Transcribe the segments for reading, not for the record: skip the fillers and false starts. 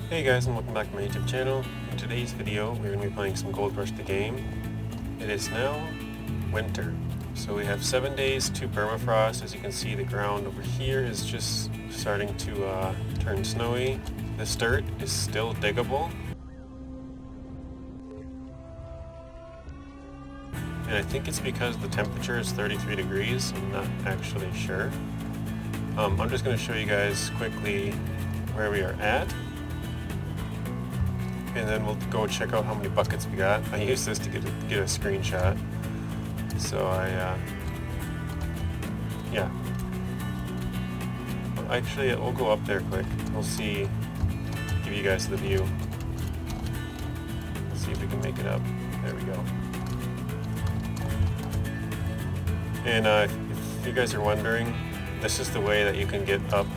Hey guys, and welcome back to my YouTube channel. In today's video, we're going to be playing some Gold Rush the game. It is now winter, so we have 7 days to permafrost. As you can see, the ground over here is just starting to turn snowy. This dirt is still diggable, and I think it's because the temperature is 33 degrees. I'm not actually sure. I'm just going to show you guys quickly where we are at, and then we'll go check out how many buckets we got. I used this to get a screenshot, so yeah. Actually, we'll go up there quick. We'll see, give you guys the view. Let's see if we can make it up. There we go. And if you guys are wondering, this is the way that you can get up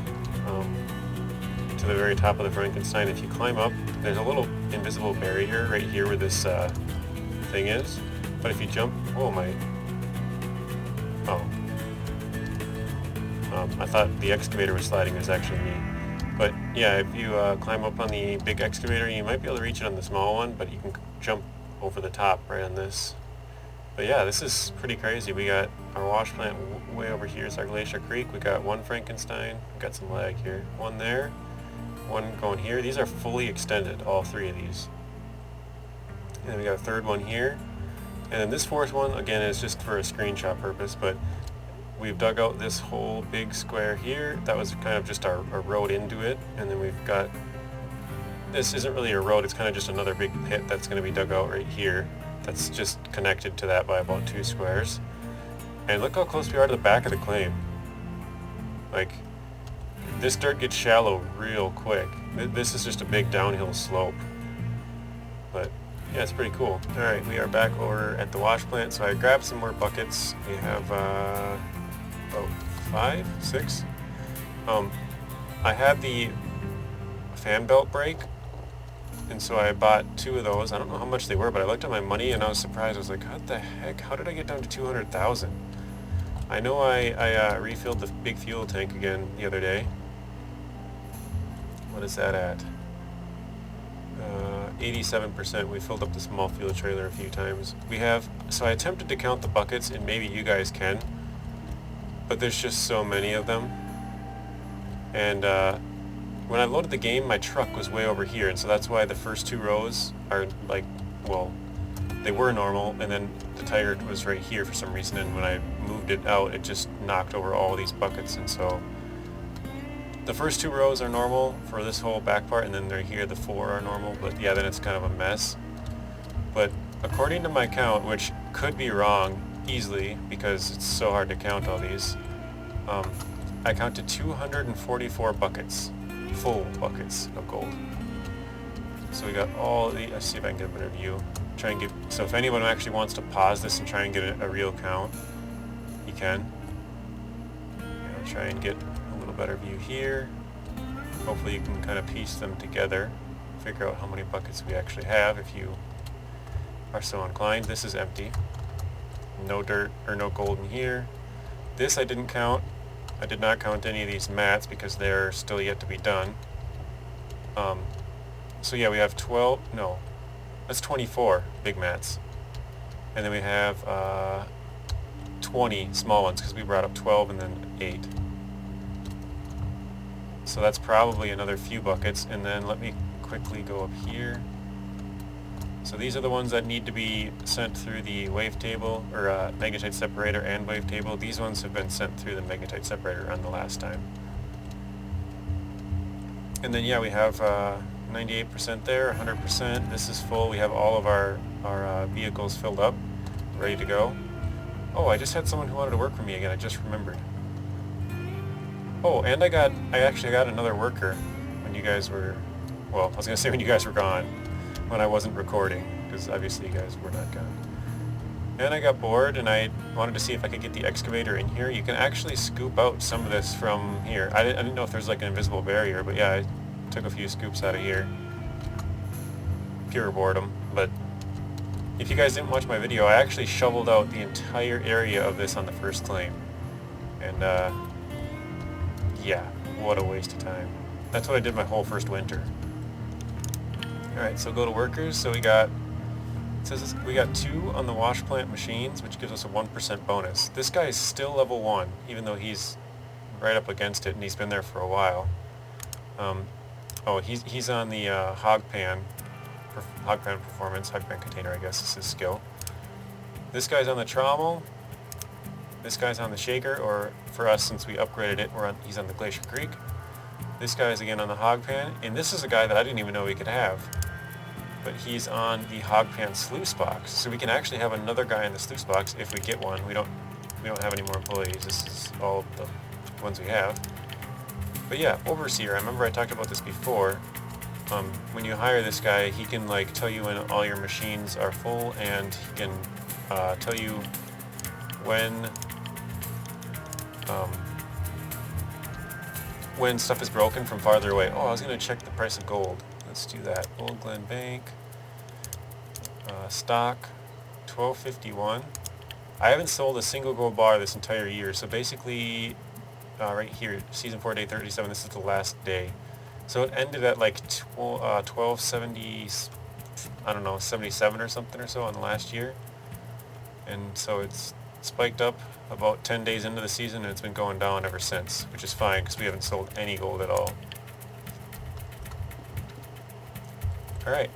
to the very top of the Frankenstein. If you climb up, there's a little invisible barrier right here where this thing is. But if you jump, I thought the excavator was sliding. It was actually me. But yeah, if you climb up on the big excavator, you might be able to reach it on the small one, but you can jump over the top right on this. But yeah, this is pretty crazy. We got our wash plant way over here. It's our Glacier Creek. We got one Frankenstein. We got some lag here. One there. One going here. These are fully extended, all three of these. And then we got a third one here. And then this fourth one, again, is just for a screenshot purpose, but we've dug out this whole big square here. That was kind of just our road into it. And then we've got, this isn't really a road, it's kind of just another big pit that's going to be dug out right here. That's just connected to that by about 2 squares. And look how close we are to the back of the claim. Like, this dirt gets shallow real quick. This is just a big downhill slope. But yeah, it's pretty cool. Alright, we are back over at the wash plant, so I grabbed some more buckets. We have about 5, 6. I had the fan belt break, and so I bought 2 of those. I don't know how much they were, but I looked at my money and I was surprised. I was like, what the heck? How did I get down to 200,000? I know I refilled the big fuel tank again the other day. What is that at? 87%. We filled up the small fuel trailer a few times. So I attempted to count the buckets, and maybe you guys can, but there's just so many of them. And when I loaded the game, my truck was way over here, and so that's why the first 2 rows are like, well, they were normal, and then the tire was right here for some reason, and when I moved it out, it just knocked over all these buckets. And so the first 2 rows are normal for this whole back part, and then they're here, the 4 are normal, but yeah, then it's kind of a mess. But according to my count, which could be wrong easily because it's so hard to count all these, I counted 244 buckets, full buckets of gold. So we got all the, let's see if I can get a better view. Try and get, so if anyone actually wants to pause this and try and get a real count, you can. I'll try and get a little better view here. Hopefully you can kind of piece them together, figure out how many buckets we actually have if you are so inclined. This is empty. No dirt or no gold in here. This I didn't count. I did not count any of these mats because they're still yet to be done. So yeah, we have 12, no, that's 24 big mats. And then we have 20 small ones because we brought up 12 and then 8. So that's probably another few buckets. And then let me quickly go up here. So these are the ones that need to be sent through the wavetable, or Magnetite Separator and wavetable. These ones have been sent through the Magnetite Separator on the last time. And then yeah, we have 98% there, 100%. This is full. We have all of our vehicles filled up, ready to go. Oh, I just had someone who wanted to work for me again. I just remembered. Oh, and I actually got another worker when you guys were, well, I was going to say when you guys were gone, when I wasn't recording, because obviously you guys were not gone. And I got bored and I wanted to see if I could get the excavator in here. You can actually scoop out some of this from here. I didn't know if there's like an invisible barrier, but yeah, I took a few scoops out of here. Pure boredom. But if you guys didn't watch my video, I actually shoveled out the entire area of this on the first claim. And yeah, what a waste of time. That's what I did my whole first winter. Alright, so go to workers. So we got, it says we got 2 on the wash plant machines, which gives us a 1% bonus. This guy is still level 1, even though he's right up against it and he's been there for a while. Oh, he's on the hog pan performance, hog pan container, I guess is his skill. This guy's on the trommel. This guy's on the shaker, or for us, since we upgraded it, he's on the Glacier Creek. This guy's again on the hog pan, and this is a guy that I didn't even know we could have. But he's on the hog pan sluice box, so we can actually have another guy in the sluice box if we get one. We don't have any more employees. This is all the ones we have. But yeah, overseer. I remember I talked about this before. When you hire this guy, he can like tell you when all your machines are full, and he can tell you when stuff is broken from farther away. Oh, I was going to check the price of gold. Let's do that. Old Glen Bank. Stock. 1251. I haven't sold a single gold bar this entire year. So basically, right here, Season 4, Day 37, this is the last day. So it ended at like 1270, I don't know, 77 or something or so on the last year. And so it's spiked up about 10 days into the season, and it's been going down ever since, which is fine because we haven't sold any gold at all. Alright.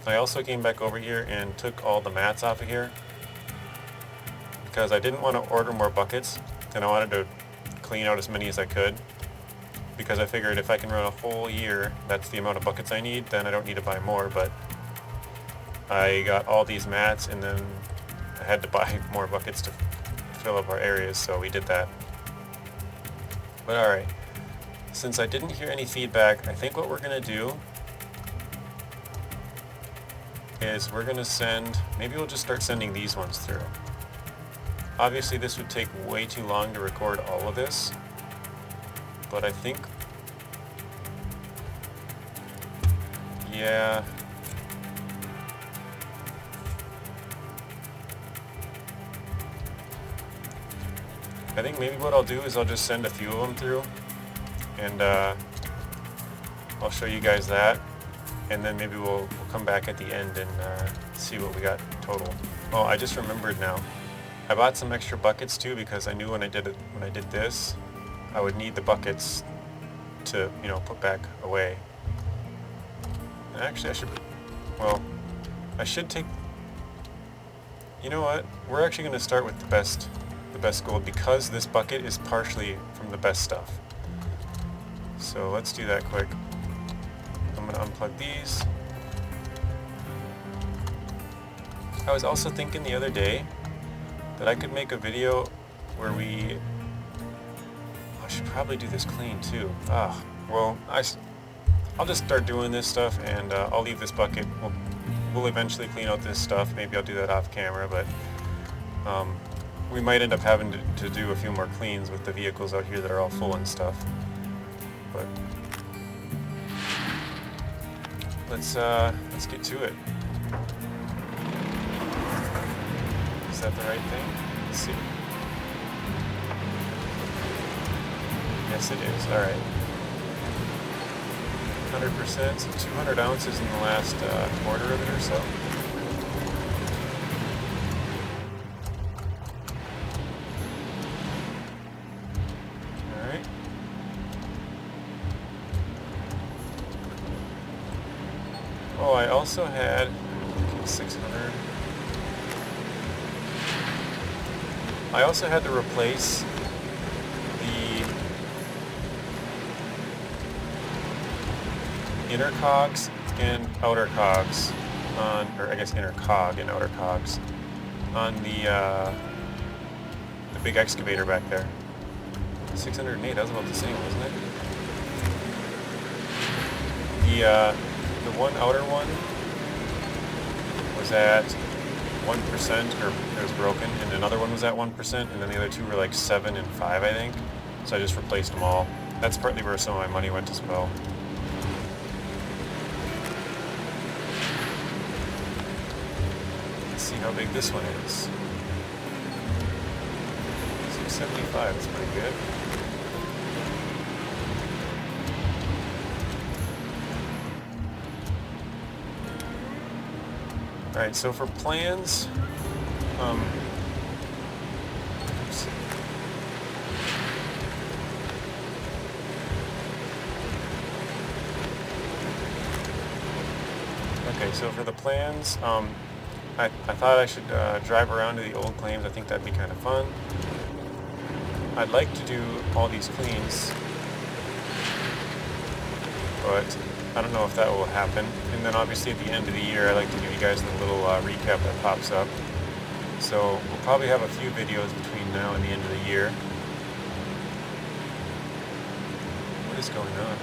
I also came back over here and took all the mats off of here because I didn't want to order more buckets, and I wanted to clean out as many as I could, because I figured if I can run a whole year, that's the amount of buckets I need, then I don't need to buy more. But I got all these mats, and then I had to buy more buckets to fill up our areas, so we did that. But alright, since I didn't hear any feedback, I think what we're going to do is we're going to send, maybe we'll just start sending these ones through. Obviously this would take way too long to record all of this, but I think, yeah, I think maybe what I'll do is I'll just send a few of them through, and I'll show you guys that, and then maybe we'll come back at the end and see what we got total. Oh, I just remembered now. I bought some extra buckets too, because I knew when I did this, I would need the buckets to, you know, put back away. And actually, I should take. You know what? We're actually going to start with the best gold, because this bucket is partially from the best stuff. So let's do that quick. I'm going to unplug these. I was also thinking the other day that I could make a video where I should probably do this clean too. Well, I'll just start doing this stuff, and I'll leave this bucket. We'll eventually clean out this stuff. Maybe I'll do that off camera, but we might end up having to do a few more cleans with the vehicles out here that are all full and stuff. But let's get to it. Is that the right thing? Let's see. Yes, it is. All right. 100%, so 200 ounces in the last quarter of it or so. All right. Oh, I also had 600. I also had to replace the inner cogs and outer cogs on, or I guess inner cog and outer cogs on the big excavator back there. 608, that was about the same, wasn't it? The one outer one was at 1%, or it was broken, and another one was at 1%, and then the other two were like 7 and 5, I think. So I just replaced them all. That's partly where some of my money went as well. Let's see how big this one is. 75, that's pretty good. Alright, so for plans, oops. Okay, so for the plans, I thought I should drive around to the old claims. I think that'd be kind of fun. I'd like to do all these cleans, but I don't know if that will happen. And then obviously at the end of the year, I like to give you guys a little recap that pops up. So we'll probably have a few videos between now and the end of the year. What is going on?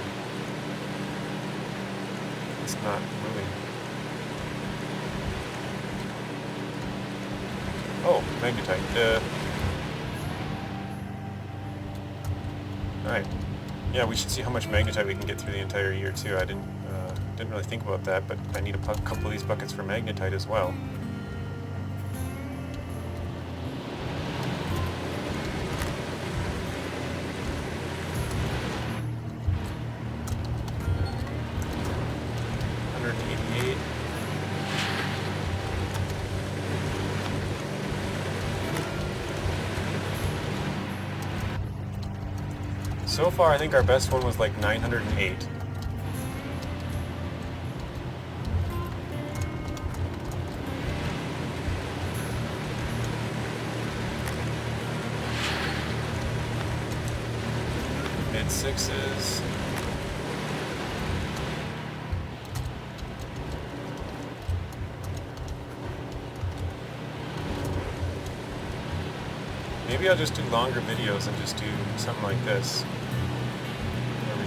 It's not moving. Oh, Magnetite. Alright. Yeah, we should see how much Magnetite we can get through the entire year too. I didn't really think about that, but I need a couple of these buckets for Magnetite as well. So far, I think our best one was like 908. Mid sixes. Maybe I'll just do longer videos and just do something like this.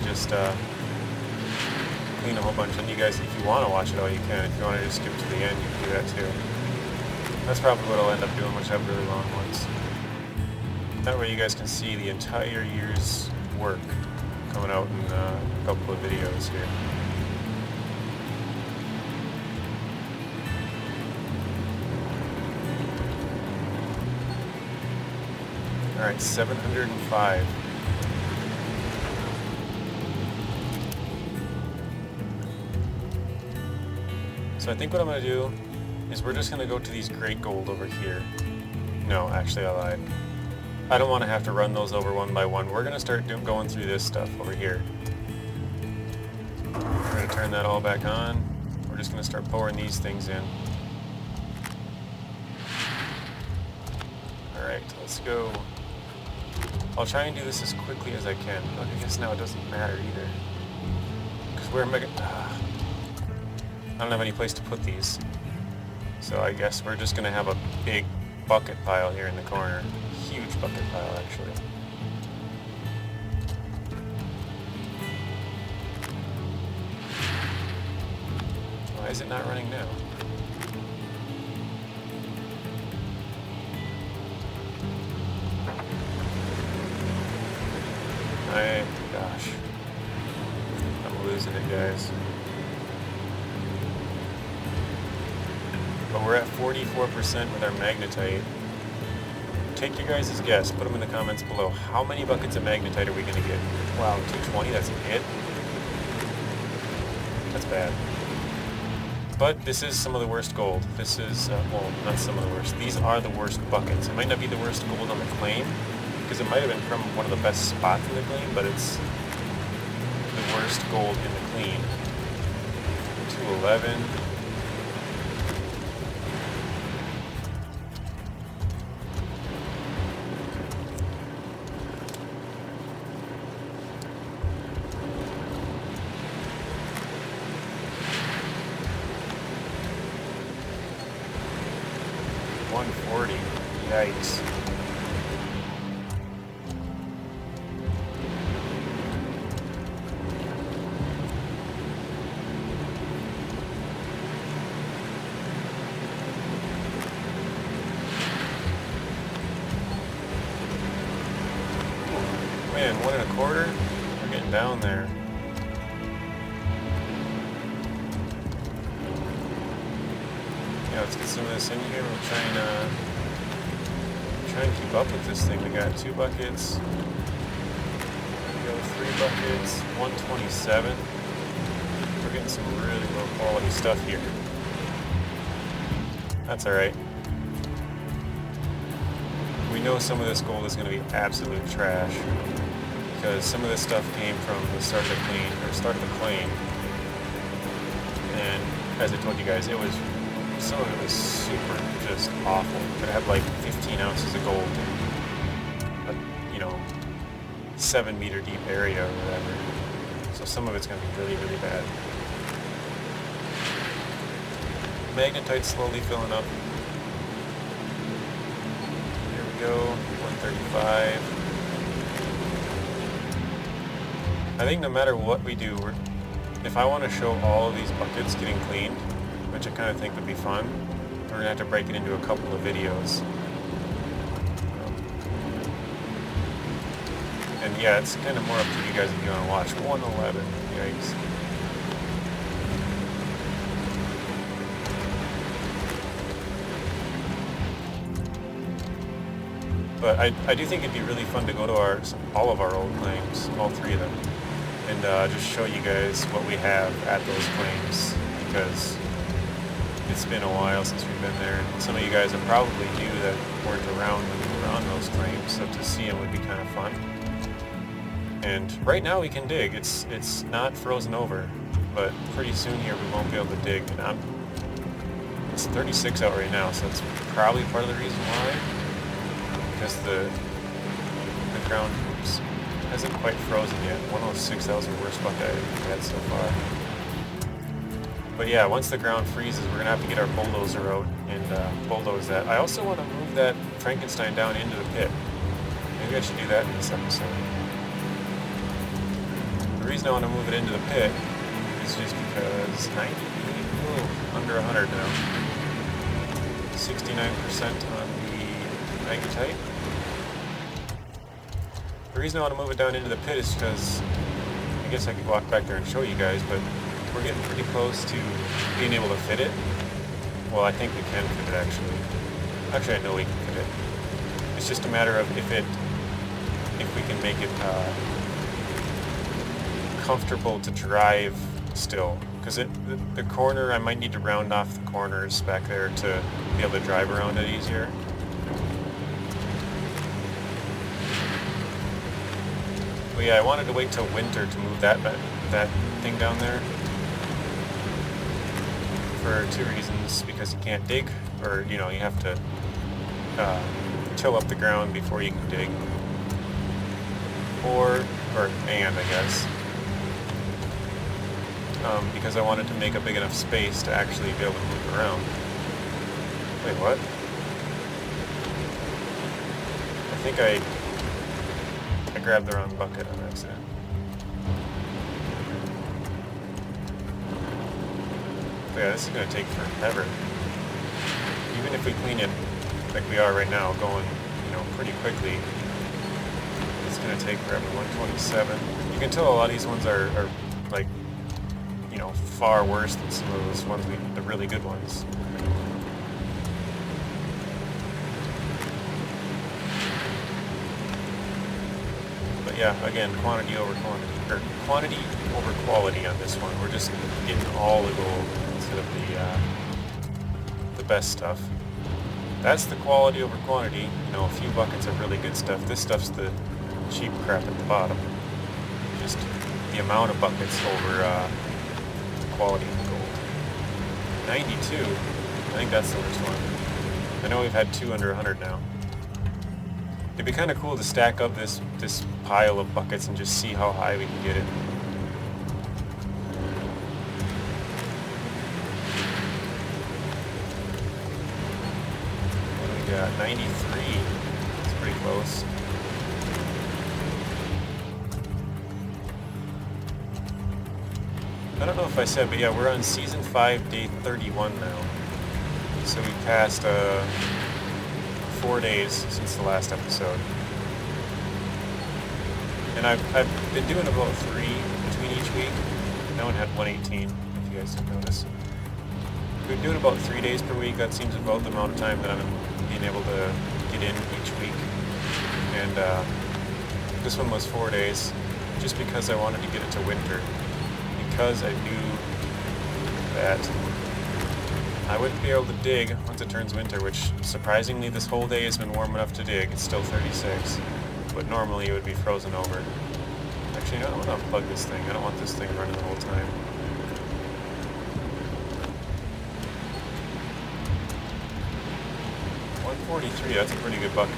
Just clean a whole bunch, and you guys, if you want to watch it all, you can. If you want to just skip to the end, you can do that too. That's probably what I'll end up doing, which have really long ones. That way you guys can see the entire year's work coming out in a couple of videos here. Alright, 705. So I think what I'm going to do is we're just going to go to these great gold over here. No, actually I lied. I don't want to have to run those over one by one. We're going to start going through this stuff over here. We're going to turn that all back on. We're just going to start pouring these things in. Alright, let's go. I'll try and do this as quickly as I can. But I guess now it doesn't matter either. Because we're mega... I don't have any place to put these. So I guess we're just going to have a big bucket pile here in the corner. Huge bucket pile, actually. Why is it not running now? Gosh. I'm losing it, guys. But we're at 44% with our Magnetite. Take your guys' guess. Put them in the comments below. How many buckets of Magnetite are we going to get? Wow, 220, that's it? That's bad. But this is some of the worst gold. This is, well, not some of the worst. These are the worst buckets. It might not be the worst gold on the claim, because it might have been from one of the best spots in the claim, but it's the worst gold in the clean. 211. Yikes. Man, 1 1/4? We're getting down there. Yeah, let's get some of this in here. We'll try try and keep up with this thing. We got 2 buckets. There we go, 3 buckets, 127. We're getting some really low quality stuff here. That's alright. We know some of this gold is going to be absolute trash because some of this stuff came from the start of the claim. And as I told you guys, some of it was super just awful. It had like 15 ounces of gold in a, 7-meter deep area or whatever. So some of it's going to be really, really bad. Magnetite slowly filling up. There we go, 135. I think no matter what we do, if I want to show all of these buckets getting cleaned, which I kind of think would be fun, we're going to have to break it into a couple of videos. And yeah, it's kind of more up to you guys if you want to watch. 111, yikes. But I do think it'd be really fun to go to all of our old claims, all 3 of them, and just show you guys what we have at those claims, because it's been a while since we've been there, and some of you guys are probably new that weren't around when we were on those claims, so to see them would be kind of fun. And right now we can dig. It's not frozen over, but pretty soon here we won't be able to dig. And it's 36 out right now, so that's probably part of the reason why. Because the ground hasn't quite frozen yet. 106, that was the worst bucket I've had so far. But yeah, once the ground freezes, we're gonna have to get our bulldozer out and bulldoze that. I also want to move that Frankenstein down into the pit. Maybe I should do that in this episode. The reason I want to move it into the pit is just because 90, under 100 now. 69% on the Magnetite. The reason I want to move it down into the pit is because I guess I could walk back there and show you guys, but we're getting pretty close to being able to fit it. Well, I think we can fit it actually. Actually, I know we can fit it. It's just a matter of if we can make it comfortable to drive still. Because the corner, I might need to round off the corners back there to be able to drive around it easier. But yeah, I wanted to wait till winter to move that thing down there. For 2 reasons. Because you can't dig, or you have to till up the ground before you can dig. And I guess. Because I wanted to make a big enough space to actually be able to move around. Wait, what? I think I grabbed the wrong bucket on accident. But yeah, this is going to take forever. Even if we clean it like we are right now, going, pretty quickly, it's going to take forever. 127. You can tell a lot of these ones are like, far worse than some of those ones, the really good ones. But yeah, again, quantity over quality on this one. We're just getting all the gold instead of the best stuff. That's the quality over quantity. A few buckets of really good stuff. This stuff's the cheap crap at the bottom. Just the amount of buckets over quality of the gold. 92. I think that's the worst one. I know we've had 2 under 100 now. It'd be kind of cool to stack up this pile of buckets and just see how high we can get it. What do we got? 93. That's pretty close. I don't know if I said, but yeah, we're on Season 5, Day 31 now. So we passed 4 days since the last episode. And I've been doing about 3 between each week. That one had 118, if you guys didn't notice. We've been doing about 3 days per week. That seems about the amount of time that I'm being able to it in each week. And this one was 4 days, just because I wanted to get it to winter. Because I knew that I wouldn't be able to dig once it turns winter, which surprisingly this whole day has been warm enough to dig. It's still 36, but normally it would be frozen over. Actually, no, I want to unplug this thing. I don't want this thing running the whole time. $143, that's a pretty good bucket.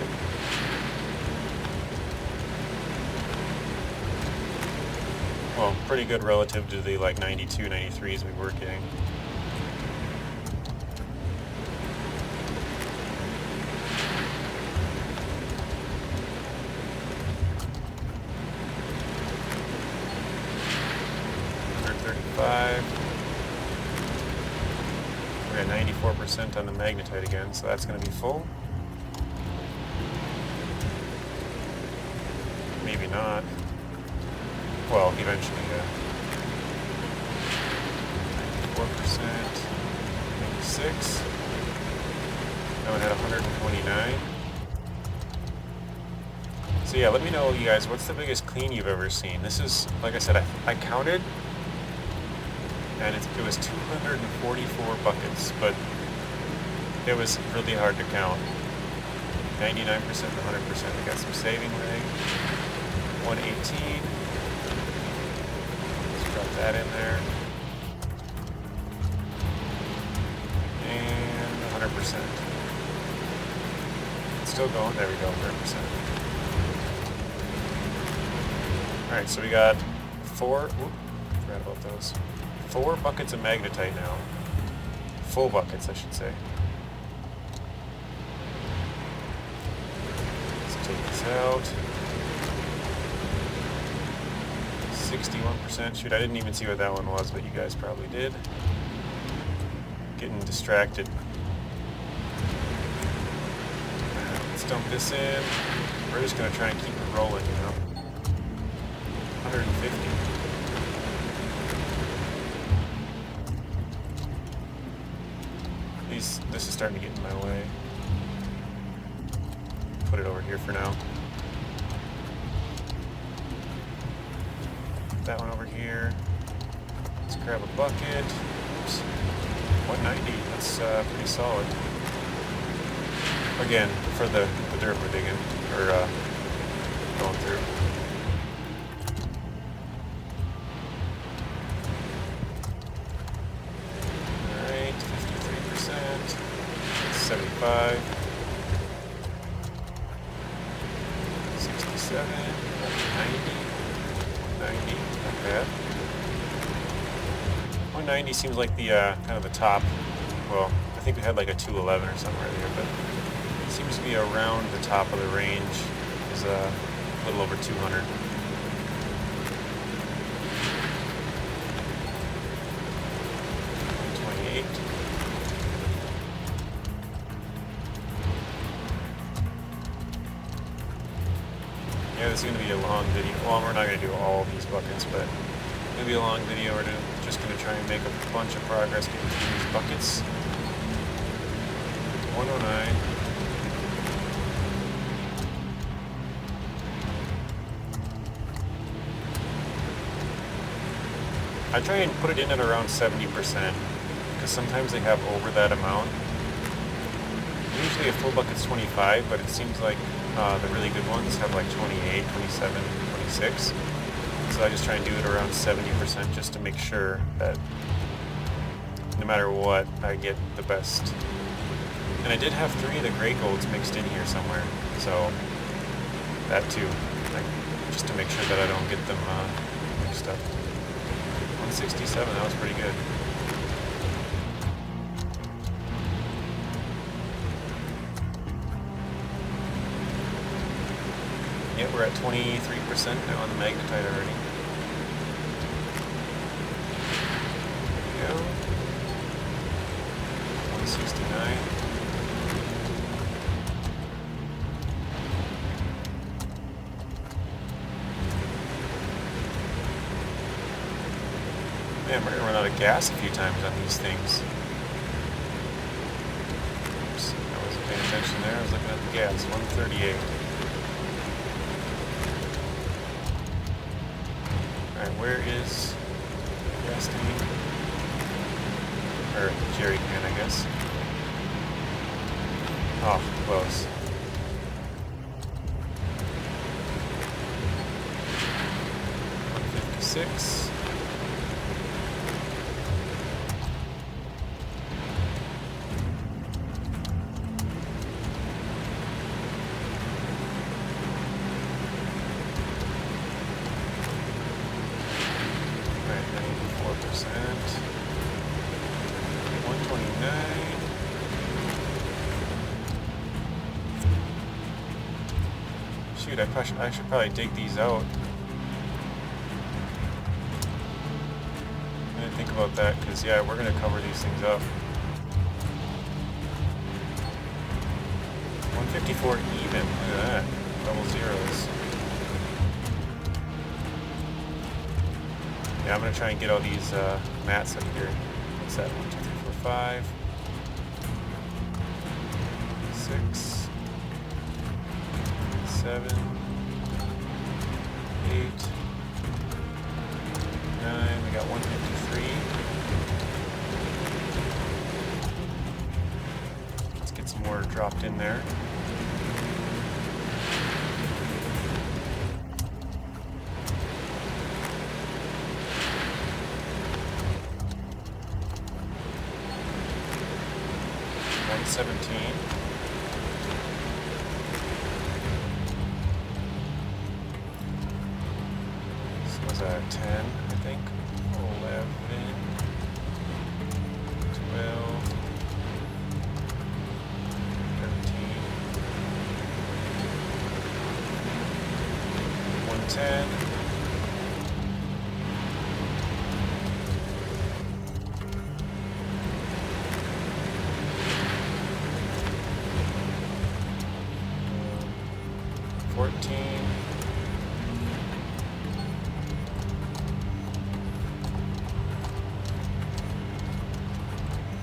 Well, pretty good relative to the like 92, 93s we were getting. We're at 94% on the magnetite again, so that's going to be full. Maybe not. Well, eventually, yeah. 94%, 96. Now it had 129. So yeah, let me know, you guys, what's the biggest clean you've ever seen? This is, like I said, I counted, and it was 244 buckets, but it was really hard to count. 99% to 100%. We got some saving rig. 118. Let's drop that in there. And 100%. It's still going. There we go, 100%. Alright, so we got forgot about those. 4 buckets of magnetite now. Full buckets, I should say. Let's take this out. 61%. Shoot, I didn't even see what that one was, but you guys probably did. Getting distracted. Let's dump this in. We're just going to try and keep it rolling, you know. 150. This is starting to get in my way. Put it over here for now. That one over here. Let's grab a bucket. Oops. 190. That's pretty solid. Again, for the dirt we're digging, or going through. Alright, 53%. 75. 67. 90. 190. Not bad. 190 seems like the kind of the top. Well, I think we had like a 211 or something right here, but it seems to be around the top of the range. Is a little over 200. Yeah, this is going to be a long video. Well, we're not going to do all these buckets, but it's going to be a long video. We're just going to try and make a bunch of progress getting through these buckets. 109. I try and put it in at around 70%, because sometimes they have over that amount. Usually a full bucket's 25, but it seems like the really good ones have like 28, 27, 26. So I just try and do it around 70% just to make sure that no matter what, I get the best. And I did have 3 of the gray golds mixed in here somewhere, so that too, like, just to make sure that I don't get them mixed up. 167, that was pretty good. Yeah, we're at 23% now on the magnetite already. There we go. 169. Man, we're gonna run out of gas a few times on these things. Oops, I wasn't paying attention there. I was looking at the gas. 138. Alright, where is gas tank? Or jerry can, I guess. Oh, close. $156. Shoot, I should probably dig these out. I didn't think about that, because yeah, we're going to cover these things up. 154 even, look at that. Double zeros. Yeah, I'm going to try and get all these mats up here. What's that? 1, 2, 3, 4, 5. 6. 7, 8, 9, we got 153. Let's get some more dropped in there. $117. Was that 10, I think? 11, 12, 13, 110.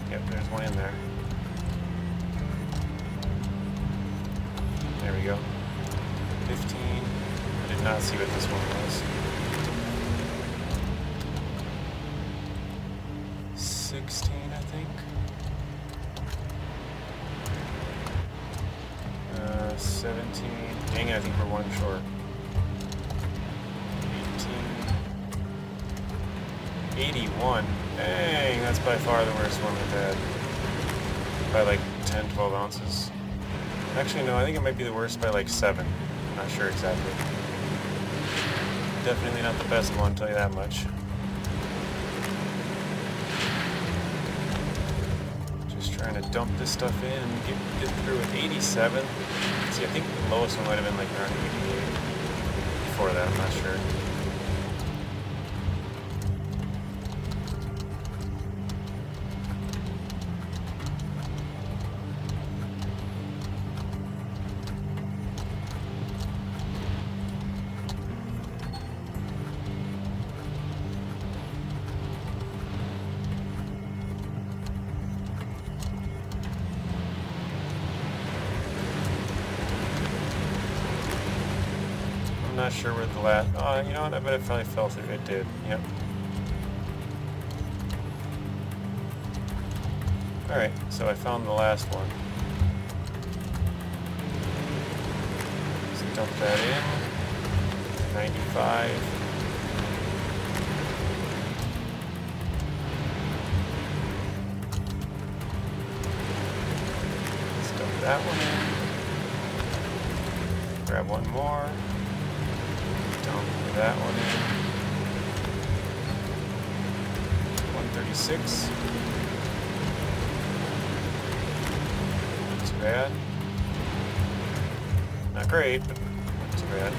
Yep, there's one in there. There we go. 15. I did not see what this one was. 16, I think. 17. Dang it, I think we're one short. 18. 81. Dang, that's by far the worst one we've had. By like 10, 12 ounces. Actually, no, I think it might be the worst by like 7. I'm not sure exactly. Definitely not the best one, I'll tell you that much. Just trying to dump this stuff in and get through with 87. See, I think the lowest one might have been like around 88. Before that, I'm not sure. I'm not sure where the last... Oh, you know what? I bet it probably fell through. It did. Yep. Alright, so I found the last one. So dump that in. 95. Let's dump that one in. Grab one more. Dump that one in. 136. Not too bad. Not great, but not too bad.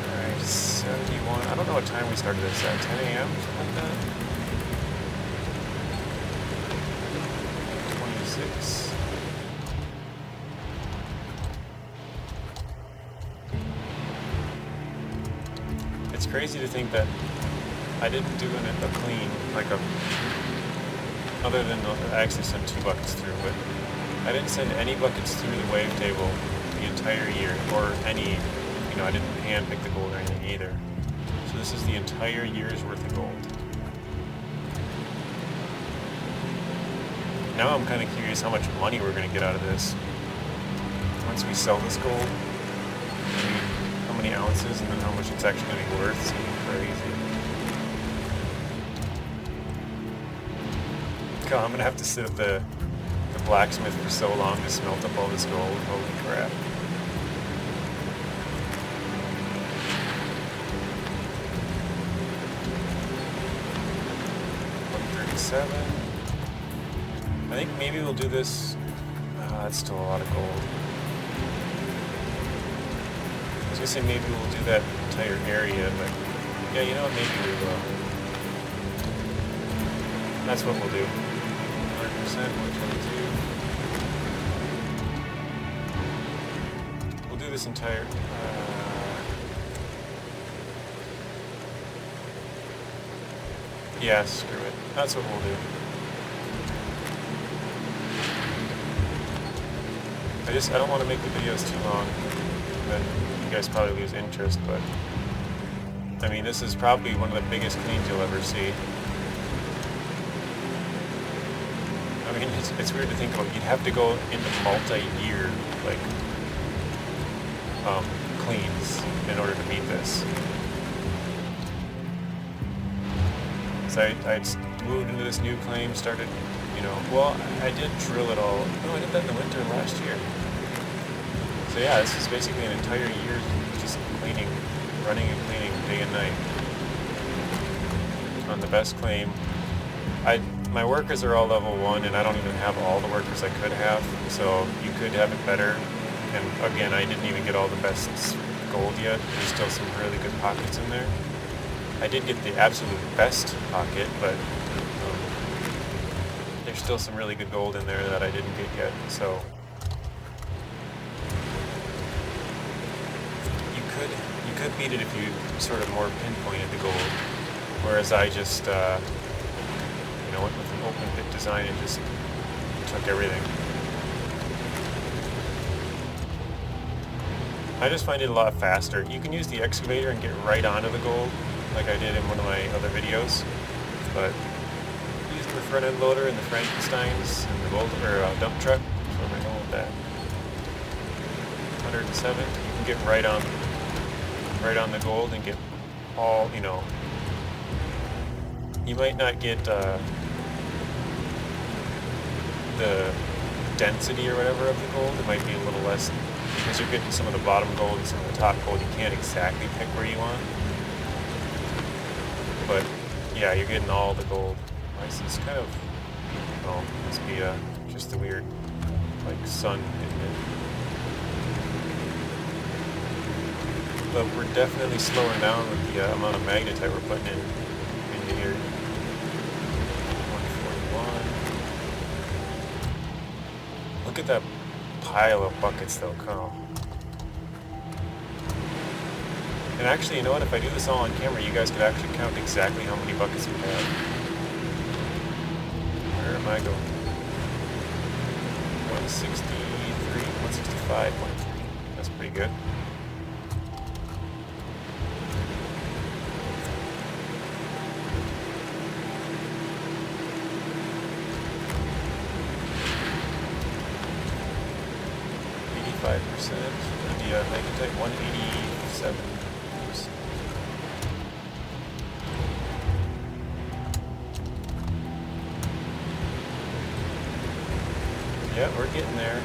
Alright, 71. I don't know what time we started this at. 10 a.m. Something like that. 26. It's crazy to think that I didn't do a clean, like a Other than I actually sent 2 buckets through, but I didn't send any buckets through the wavetable the entire year, or any, you know, I didn't hand pick the gold or anything either. So this is the entire year's worth of gold. Now I'm kind of curious how much money we're going to get out of this. Once we sell this gold, I mean, how many ounces and then how much it's actually going to be worth. It's going to be crazy. God, I'm going to have to sit at the blacksmith for so long to smelt up all this gold. Holy crap. $137. I think maybe we'll do this. That's still a lot of gold. I was gonna say maybe we'll do that entire area, but yeah, you know what? Maybe we will. That's what we'll do. 100%, 122. We'll do this entire. Yeah, screw it. That's what we'll do. I don't want to make the videos too long, then you guys probably lose interest, but I mean, this is probably one of the biggest cleans you'll ever see. I mean, it's weird to think about. You'd have to go into multi-year, like, cleans in order to meet this. So I moved into this new claim, started, you know, well, I did drill it all. No, I did that in the winter last year. So yeah, this is basically an entire year just cleaning, running and cleaning day and night on the best claim. My workers are all level 1, and I don't even have all the workers I could have, so you could have it better. And again, I didn't even get all the best gold yet. There's still some really good pockets in there. I did get the absolute best pocket, but there's still some really good gold in there that I didn't get yet, so you could beat it if you sort of more pinpointed the gold, whereas I just you know, went with an open pit design and just took everything. I just find it a lot faster. You can use the excavator and get right onto the gold, like I did in one of my other videos, but using the front end loader and the Frankensteins and the dump truck, where am I going with that? 107. You can get right on the gold and get all, you know. You might not get the density or whatever of the gold. It might be a little less, because you're getting some of the bottom gold and some of the top gold. You can't exactly pick where you want. But yeah, you're getting all the gold. Nice. It's kind of, oh, must be just a weird, like, sun hitting it. But we're definitely slowing down with the amount of magnetite we're putting into here. 141. Look at that pile of buckets though, Colonel. And actually, you know what? If I do this all on camera, you guys could actually count exactly how many buckets we have. Where am I going? 163, 165.3. That's pretty good. The Magnetite 187. Yeah, we're getting there.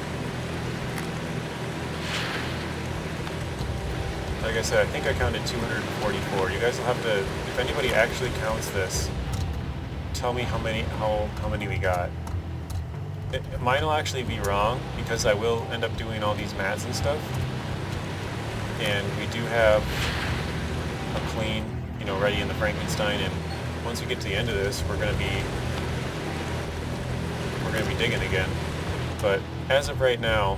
Like I said, I think I counted 244. You guys will have to, if anybody actually counts this, tell me how many we got. Mine will actually be wrong, because I will end up doing all these mats and stuff. And we do have a clean, you know, ready in the Frankenstein, and once we get to the end of this, we're gonna be digging again. But as of right now,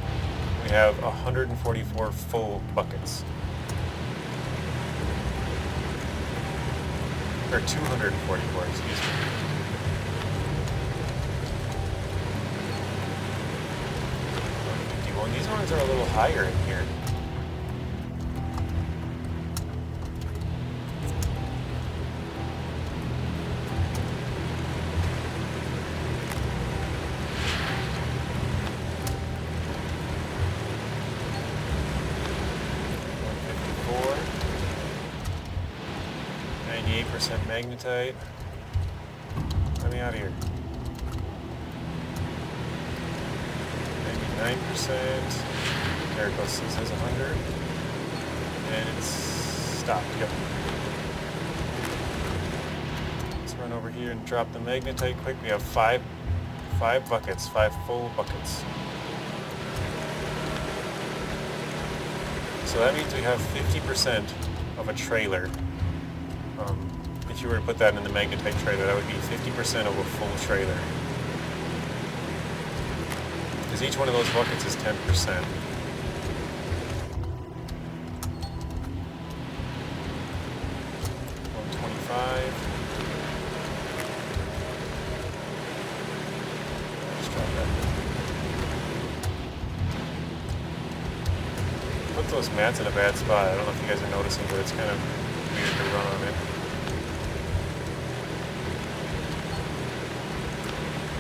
we have 144 full buckets. Or 244, excuse me. Oh, and these ones are a little higher in here. Magnetite. Let me out of here. 99%. There it goes. It says 100. And it's stopped. Yep. Let's run over here and drop the magnetite quick. We have five buckets, 5 full buckets. So that means we have 50% of a trailer. If you were to put that in the magnetite trailer, that would be 50% of a full trailer. Because each one of those buckets is 10%. 125. Let's try that. Put those mats in a bad spot. I don't know if you guys are noticing, but it's kind of weird to run on it.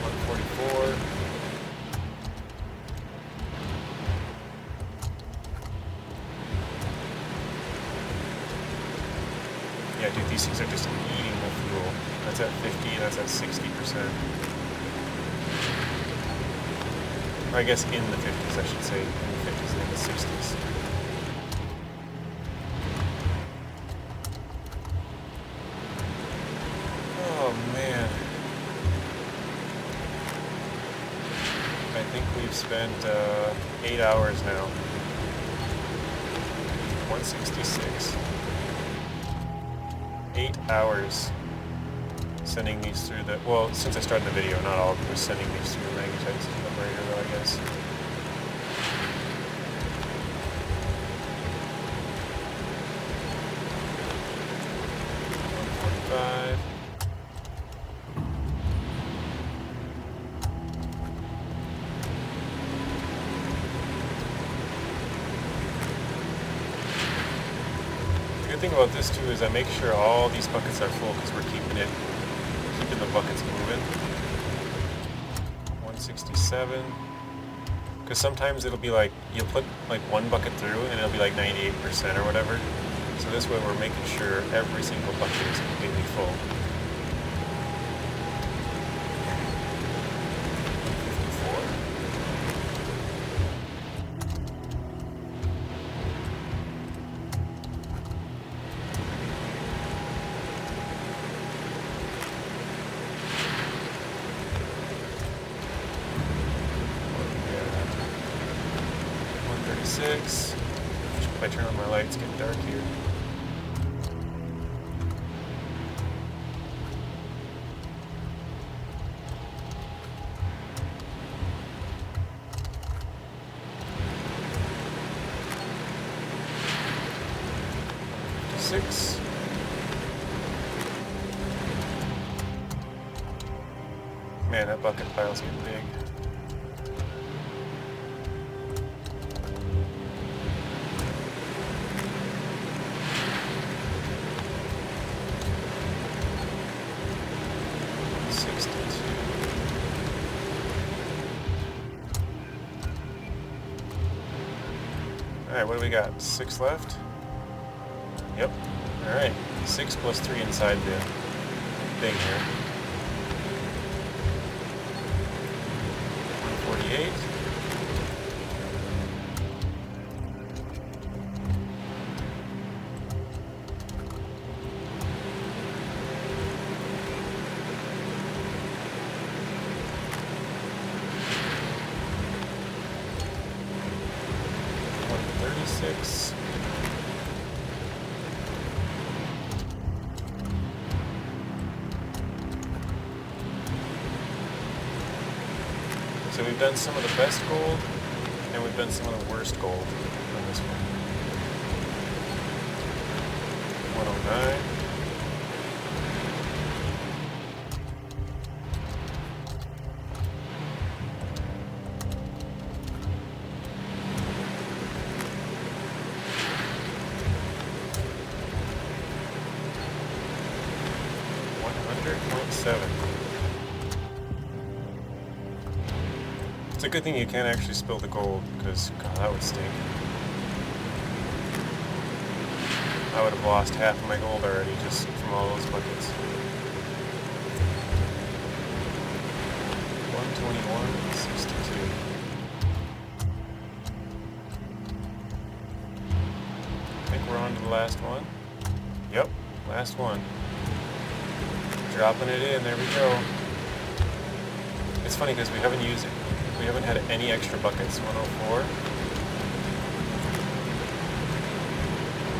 144. Yeah, dude, these things are just eating the fuel. That's at 50, that's at 60%. Or I guess in the 50s, I should say. In the 50s and in the 60s. Oh, man. I think we've spent 8 hours now. 166. 8 hours sending these through the, well, since I started the video, not all of them, just sending these through the Magnetite Separator though, I guess. $145. The thing about this too is I make sure all these buckets are full because we're keeping the buckets moving. 167. Because sometimes it'll be like you'll put like one bucket through and it'll be like 98% or whatever. So this way we're making sure every single bucket is completely full. 154. If I turn on my lights, it's getting dark here. $56. Man, that bucket pile's getting big. Alright, what do we got? 6 left? Yep. Alright. 6 plus 3 inside the thing here. 148. So we've done some of the best gold, and we've done some of the worst gold on this one. 109. 100.7. It's a good thing you can't actually spill the gold, because, God, that would stink. I would have lost half of my gold already just from all those buckets. 121.62. I think we're on to the last one. Yep, last one. Dropping it in, there we go. It's funny because we haven't had any extra buckets. 104.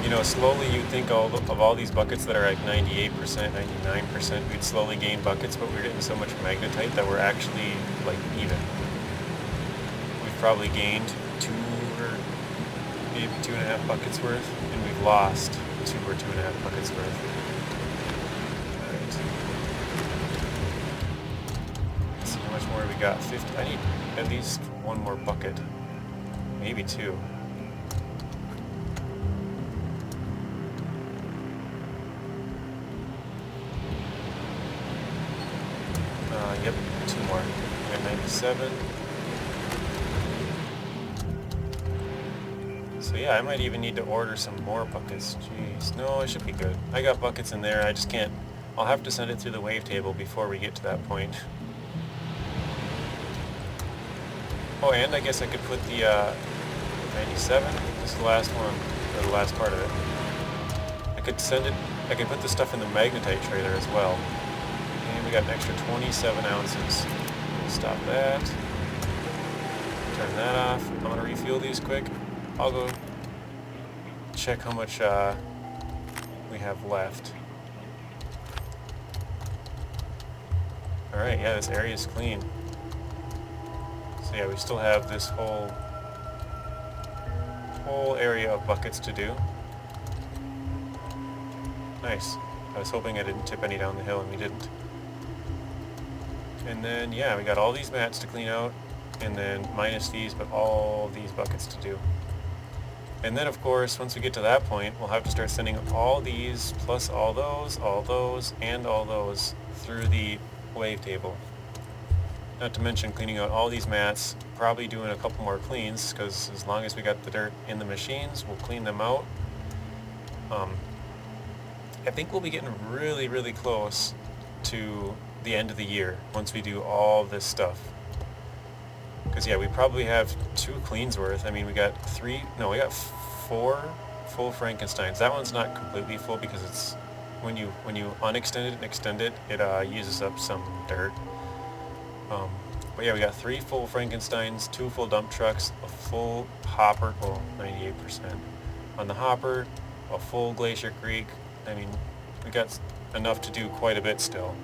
You know, slowly you'd think of all these buckets that are like 98%, 99%, we'd slowly gain buckets, but we're getting so much magnetite that we're actually like even. We've probably gained 2 or maybe 2.5 buckets worth, and we've lost 2 or 2.5 buckets worth. Alright. Let's see how much more we got. 50. I need at least 1 more bucket. Maybe 2. Yep, 2 more. We got 97. So yeah, I might even need to order some more buckets. Jeez, no, it should be good. I got buckets in there, I just can't... I'll have to send it through the wavetable before we get to that point. Oh, and I guess I could put the 97, this is the last one, or the last part of it. I could put the stuff in the magnetite trailer as well. And we got an extra 27 ounces. Stop that. Turn that off. I'm going to refuel these quick. I'll go check how much we have left. Alright, yeah, this area is clean. So yeah, we still have this whole area of buckets to do. Nice. I was hoping I didn't tip any down the hill, and we didn't. And then, yeah, we got all these mats to clean out, and then minus these, but all these buckets to do. And then, of course, once we get to that point, we'll have to start sending all these, plus all those, and all those through the wavetable. Not to mention cleaning out all these mats, probably doing a couple more cleans, because as long as we got the dirt in the machines, we'll clean them out. I think we'll be getting really, really close to the end of the year once we do all this stuff. Because yeah, we probably have 2 cleans worth. I mean, we got 4 full Frankensteins. That one's not completely full because it's when you unextend it and extend it, it uses up some dirt. But yeah, we got 3 full Frankensteins, 2 full dump trucks, a full hopper, well, 98% on the hopper, a full Glacier Creek. I mean, we got enough to do quite a bit still.